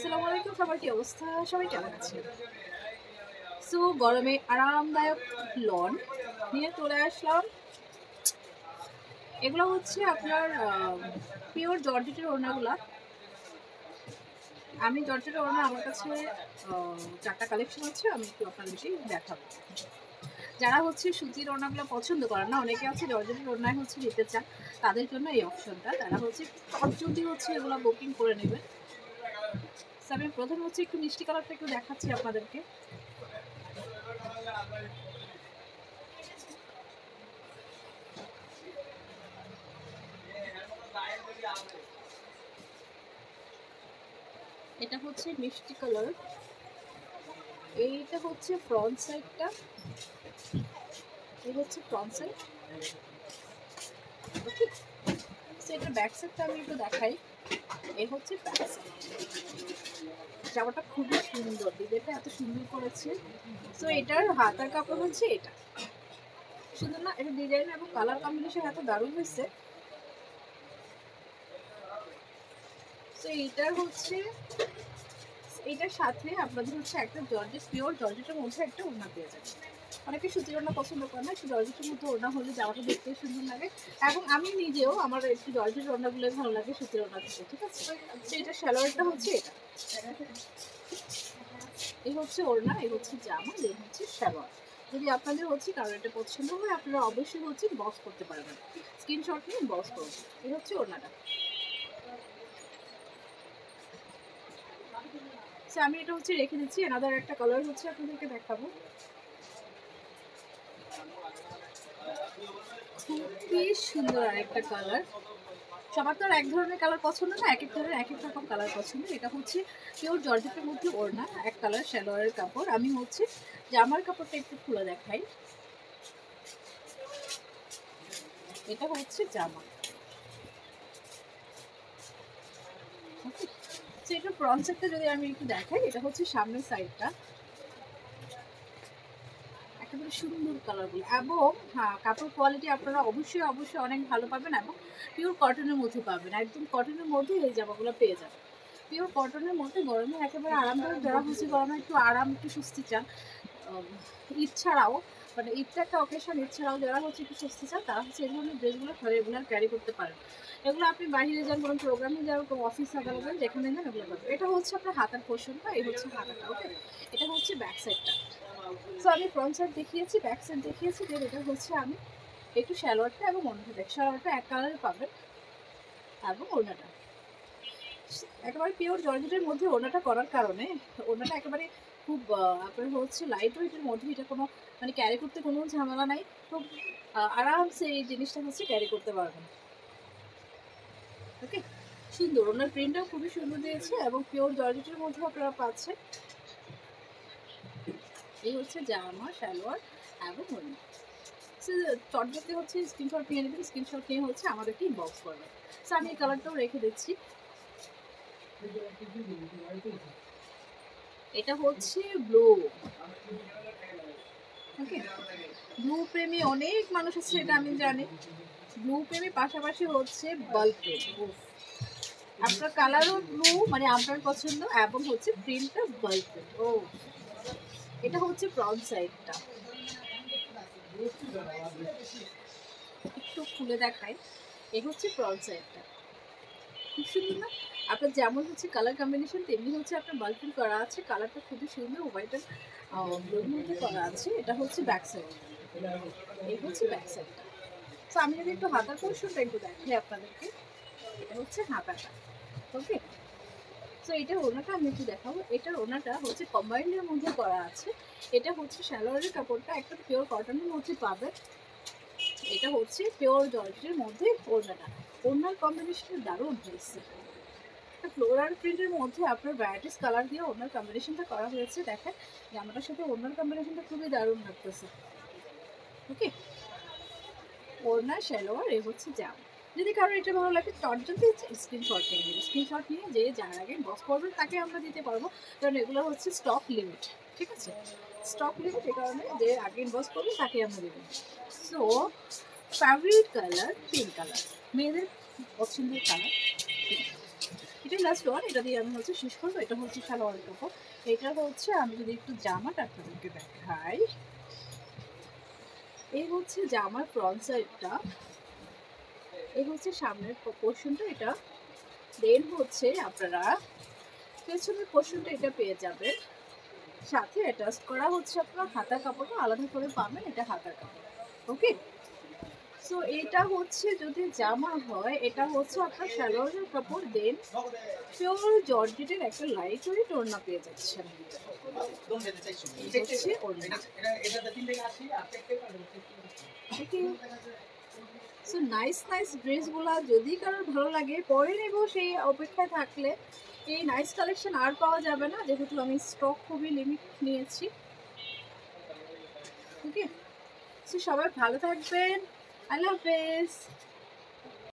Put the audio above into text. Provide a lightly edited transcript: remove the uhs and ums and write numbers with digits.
আসসালামু আলাইকুম, সবার কি অবস্থা? সবাই কেমন আছে? সো গরমে আরামদায়ক লন নিয়ে চলে আসলাম। এগুলো হচ্ছে আপনার পিওর জর্জেটের ওড়নাগুলা। আমি জর্জেটের ওড়না আমার কাছে 4টা কালেকশন আছে, আমি একটু আপনাদেরকে দেখাবো। যারা হচ্ছে সুতির ওড়নাগুলো পছন্দ করেন না, অনেকে আছে জর্জেটের ওড়নায় হচ্ছে নিতে চান, তাদের জন্য এই অপশনটা। তারা হচ্ছে চটজলদি হচ্ছে এগুলো বুকিং করে নেবেন। আমি প্রথমে হচ্ছে একটু মিষ্টি কালারটা একটু দেখাচ্ছি আপনাদেরকে। এটা হচ্ছে মিষ্টি কালার, এইটা হচ্ছে ফ্রন্ট সাইডটা, এই হচ্ছে ফ্রন্ট সাইড। ওকে, এটা ব্যাক সাইডটা আমি একটু দেখাই। এই হচ্ছে ব্যাক সাইড। জামাটা খুবই সুন্দর, ডিজাইনটা এত সুন্দর করেছে। সো এটার হাতার কাপড় হচ্ছে এটা, সুন্দর না? এটা ডিজাইন এবং কালার কম্বিনেশন এত দারুণ হয়েছে। সো এইটার হচ্ছে, এইটার সাথে আপনাদের হচ্ছে একটা জর্জেট, পিওর জর্জেটের মধ্যে একটা ওড়না পেয়ে যাবে। অনেকে সুতির ওড়না পছন্দ করে না, একটু জর্জেটের মধ্যে ওড়না হলে জামাটা দেখতে সুন্দর লাগে। এবং আমি নিজেও, আমার একটু জর্জেট ওড়নাগুলো ভালো লাগে সুতির ওড়না থেকে, ঠিক আছে? তো এটা সালোয়ারটা হচ্ছে এটা, এই হচ্ছে ওড়না, এই হচ্ছে জামা, এই হচ্ছে সালোয়ার। যদি আপনাদের হচ্ছে কারো এটা পছন্দ হয়, আপনারা অবশ্যই হচ্ছে বক্স করতে পারবেন, স্ক্রিনশট নিয়ে বক্স করুন। এই হচ্ছে ওড়নাটা। আমি এটা হচ্ছে রেখে দিচ্ছি। এনাদার একটা কালার হচ্ছে আপনাদেরকে দেখাবো, খুবই সুন্দর আরেকটা কালার। সবার তো আর এক ধরনের কালার পছন্দ না, এক এক ধরনের এক এক রকম কালার পছন্দ। এটা হচ্ছে পিওর জর্জেটের মধ্যে ওড়না, এক কালার সালোয়ারের কাপড়। আমি হচ্ছে জামার কাপড়টা একটু খুলে দেখাই। এটা হচ্ছে জামা, এটা ফ্রন্ট সাইডটা যদি আমি একটু দেখাই, এটা হচ্ছে সামনের সাইডটা, একেবারে সুন্দর কালারগুলো। এবং হ্যাঁ, কাপড় কোয়ালিটি আপনারা অবশ্যই অবশ্যই অনেক ভালো পাবেন এবং পিওর কটনের মধ্যে পাবেন, একদম কটনের মধ্যে এই জামাগুলো পেয়ে যাবেন। পিওর কটনের মধ্যে গরমে একেবারে আরামদায়ক। যারা হচ্ছে গরমে একটু আরাম, একটু স্বস্তি চান, ঈদ ছাড়াও, মানে ঈদটা একটা অকেশন, ঈদ ছাড়াও যারা হচ্ছে একটু স্বস্তি চান, তারা হচ্ছে এই ধরনের ড্রেসগুলো রেগুলার ক্যারি করতে পারেন। এগুলো আপনি বাইরে যান, কোনো প্রোগ্রামে যান, কোনো অফিস আদালত যান, যেখানে যান এগুলো পাবেন। এটা হচ্ছে আপনার হাতার পোর্শনটা, এই হচ্ছে হাতাটা। ওকে, এটা হচ্ছে ব্যাক সাইডটা। সো আমি ফ্রন্ট সাইড দেখিয়েছি, ব্যাক সাইড দেখিয়েছি, দেন এটা হচ্ছে আমি একটু সালোয়ারটা এবং ওড়নাটা দেখ, সালোয়ারটা এক কালারে পাবেন এবং ওড়নাটা একেবারে পিওর জর্জেটের মধ্যে ওড়নাটা করার কারণে ওড়নাটা একেবারে খুব আপনার হচ্ছে লাইট ওয়েটের মধ্যে, এটা কোনো মানে ক্যারি করতে কোনো ঝামেলা নাই, খুব আরামসে এই জিনিসটা হচ্ছে ক্যারি করতে পারবেন। ওকে, সুন্দর ওনার প্রিন্টটাও খুবই সুন্দর দিয়েছে এবং পিওর জর্জেটের মধ্যে আপনারা পাচ্ছেন। এই হচ্ছে জামা, সালোয়ার এবং ওড়না। চটজলদি হচ্ছে স্ক্রিনশট নিয়ে নেবেন, স্ক্রিনশট নিয়ে হচ্ছে আমাদেরকে ইনবক্স করবেন। সো আমি এই কালারটাও রেখে দিচ্ছি। এটা হচ্ছে ব্লু। ওকে, ব্লু প্রেমী অনেক মানুষ আছে, এটা আমি জানি। ব্লু প্রেমী পাশাপাশি হচ্ছে বাল্ব প্রেম। আপনার কালারও ব্লু, মানে আপনার পছন্দ, এবং হচ্ছে প্রিন্টটা বাল্ব প্রেম। ও, এটা হচ্ছে ফ্রন্ট সাইডটা, একটু খুলে দেখাই। এই হচ্ছে ফ্রন্ট সাইডটা, খুব সুন্দর না? আপনার যেমন হচ্ছে কালার কম্বিনেশন, তেমনি হচ্ছে আপনার বাল্পিং করা আছে, কালারটা খুবই সুন্দর, হোয়াইট আর ব্লুর মধ্যে করা আছে। এটা হচ্ছে ব্যাক সাইড, এই হচ্ছে ব্যাক সাইডটা। তো আমি যদি একটু হাতার পোর্শনটা একটু দেখাই আপনাদেরকে, এটা হচ্ছে হাতাটা। ওকে, তো এটার ওনাটা আমি একটু দেখাবো। এটার ওনাটা হচ্ছে কম্বাইন্ডের মধ্যে করা আছে। এটা হচ্ছে সালোয়ারের কাপড়টা একটা পিওর কটনের মধ্যে পাবেন। এটা হচ্ছে পিওর জর্জেটের মধ্যে ওড়নাটা, ওড়নার কম্বিনেশনটা দারুণ হয়েছে। ফ্লোরাল প্রিন্টের মধ্যে আপনার ভ্যারাইটিস কালার দিয়ে ওড়নার কম্বিনেশনটা করা হয়েছে। দেখেন জামাটার সাথে ওড়নার কম্বিনেশনটা খুবই দারুণ লাগতেছে। ওকে, ওড়না, সালোয়ার, এই হচ্ছে জামা। যদি কারো এটা ভালো লাগে, চটজলদি স্ক্রিনশট নিয়ে নেবে। স্ক্রিনশট নিয়ে যে যার আগে বক্স করবেন তাকে আমরা দিতে পারবো, কারণ এগুলো হচ্ছে স্টক লিমিট। ঠিক আছে, স্টক লিমিট, এই কারণে যে আগে ইনবক্স করবেন তাকে আমরা দেবেন। So favourite colour pink colour, মেয়েদের পছন্দের কালার। এটাই লাস্ট ওয়ান, এটা দিয়ে আমি হচ্ছে শেষ করবো। এটা হচ্ছে সালোয়ারের কাপড়। এটা হচ্ছে আমি যদি একটু জামাটা আপনাদেরকে দেখাই, এই হচ্ছে জামার ফ্রন্ট সাইডটা, এই হচ্ছে সামনের পোর্শনটা এটা। দেন হচ্ছে আপনারা পেছনের পোর্শনটা এটা পেয়ে যাবেন, সাথে অ্যাটাচ করা হচ্ছে আপনার হাতার কাপড়টা আলাদা করে পাবেন, এটা হাতার কাপড়। ওকে, সো এটা হচ্ছে যদি জামা হয়, এটা হচ্ছে আপনার সালোয়ারের কাপড়। দেন পিওর জর্জেটের একটা লাইট ওয়েট ওড়না পেয়ে যাচ্ছেন। হচ্ছে ওড়না। সো নাইস নাইস ড্রেসগুলো যদি কারোর ভালো লাগে পরে নেব সেই অপেক্ষায় থাকলে এই নাইস কালেকশন আর পাওয়া যাবে না, যেহেতু আমি স্টক খুবই লিমিট নিয়েছি। ওকে, সো সবাই ভালো থাকবেন, আল্লাহ হাফেজ।